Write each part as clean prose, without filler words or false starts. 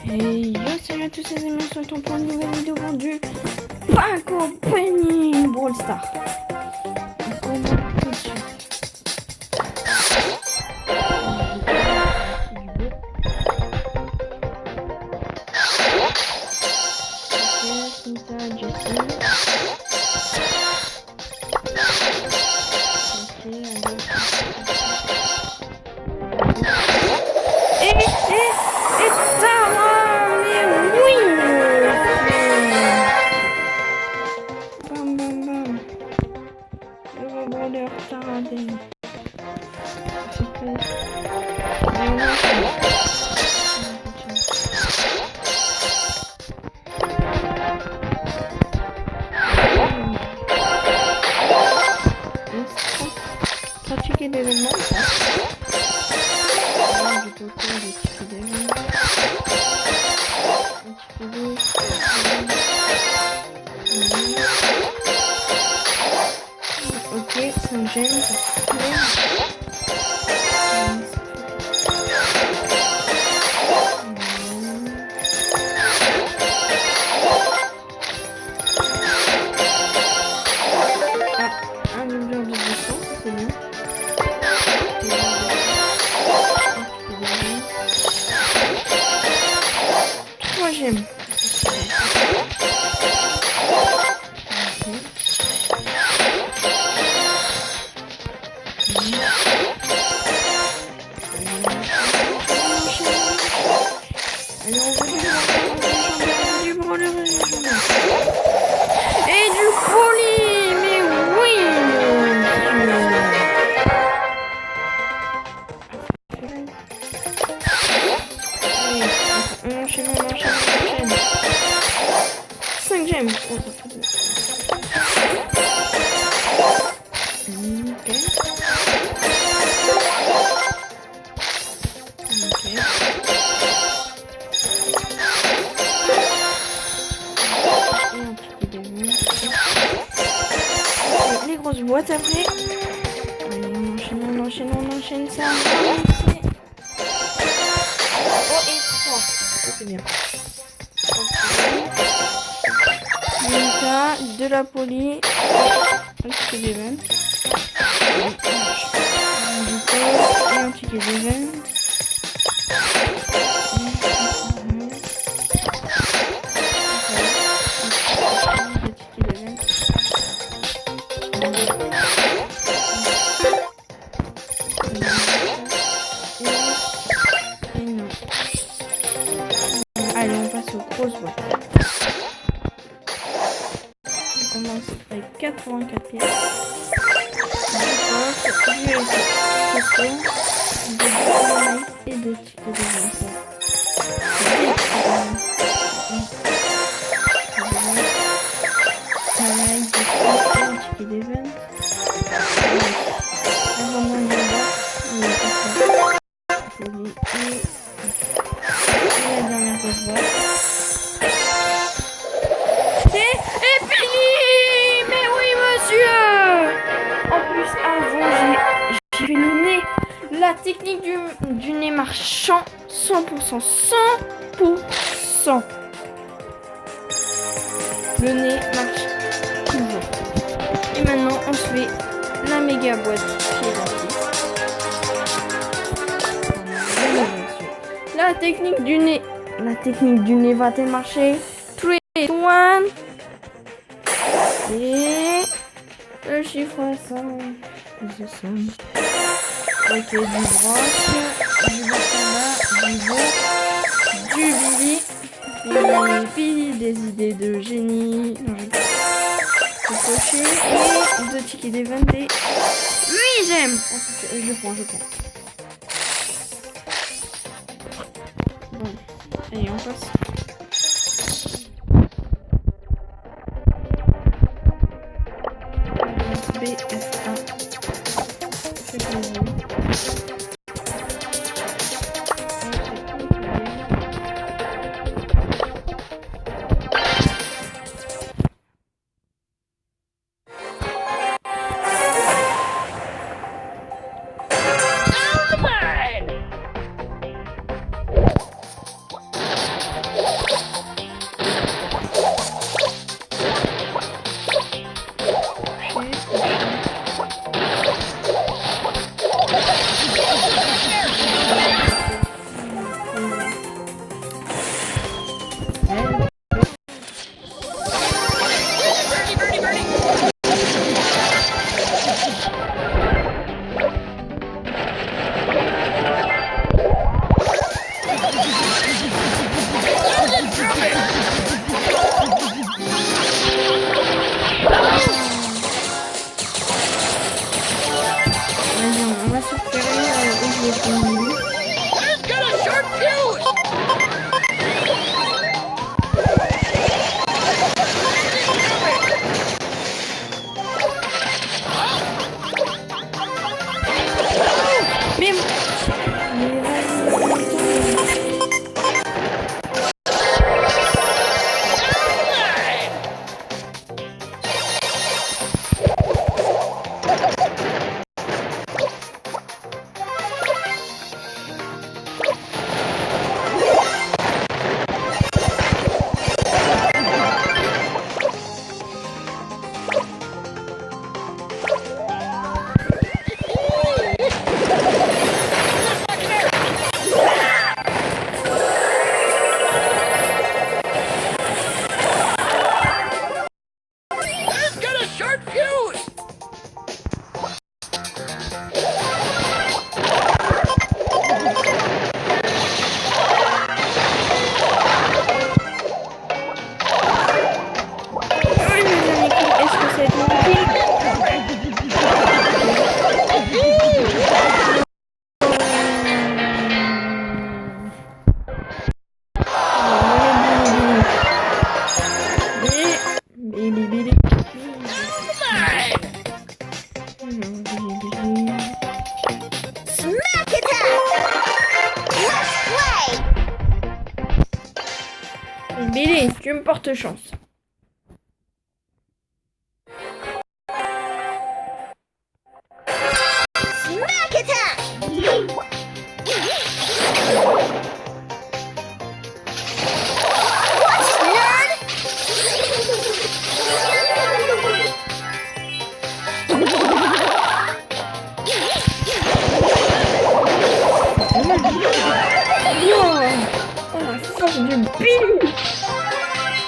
Hey yo, salut à tous les amis, on se retrouve pour une nouvelle vidéo vendue pas compagnie Brawl Star. On commence tout de suite. Pratiquer d'événements. Ok, ça me gêne. Un doubleur de distance, c'est bien. Troisième. Allez, on va du brawler et du colis, mais oui. On enchaîne. 5 gemmes. Oh, ça fait deux. Les grosses boîtes après. Allez, on enchaîne ça. Oh, et 3. Ça c'est bien. Méga, de la poli. Un ticket d'événement. Et un ticket d'événement. Allez, on passe aux grosses boîtes. On commence avec 84 pièces. Du costaud, du omlet et des tickets de vente. Pareil, des tickets de vente. La dernière grosse boîte. C'est fini! Mais oui, monsieur! En plus, avant, j'ai fait le nez. La technique du nez marchand, 100%. 100%. Le nez marche toujours. Et maintenant, on se fait la méga boîte chez dentiste. La technique du nez. La technique du nez va-t-elle marcher? 3, 2, 1. Et le chiffre 5. Plus de 5. Ok, du broche, du bacala, du beau, du Billy, des idées de génie. Non, j'ai coché. Et 2 tickets des 20 et 8 gemmes. Je prends. Bon, allez, on passe. BF1. C'est pour vous. Billy, tu me portes chance. Smack attack! Watch it, nerd! Wow. Oh la force du Billy.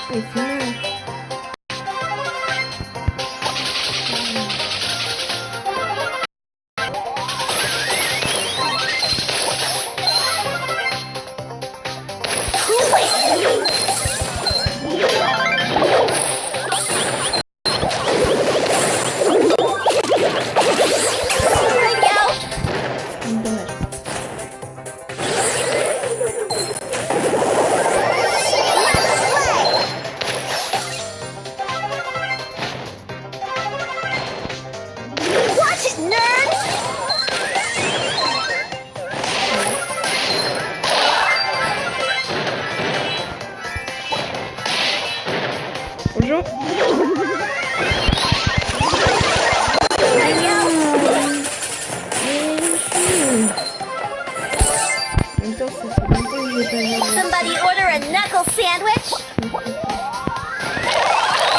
Et final. Bonjour. Somebody order a knuckle sandwich?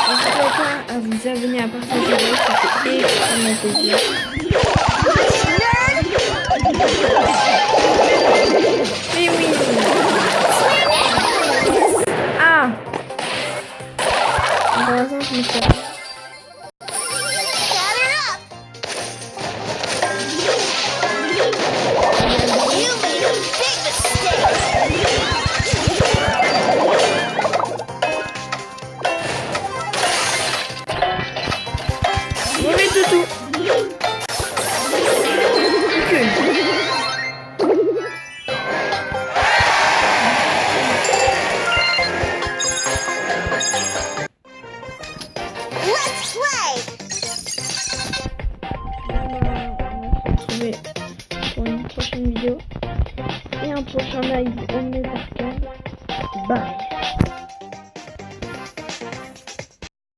N'hésitez pas à vous abonner, à partager, ça fait extrêmement plaisir. Mais oui. Ah. Pour l'instant, je me suis mauvais toutou. Let's play! On va se retrouver pour une prochaine vidéo et un prochain live.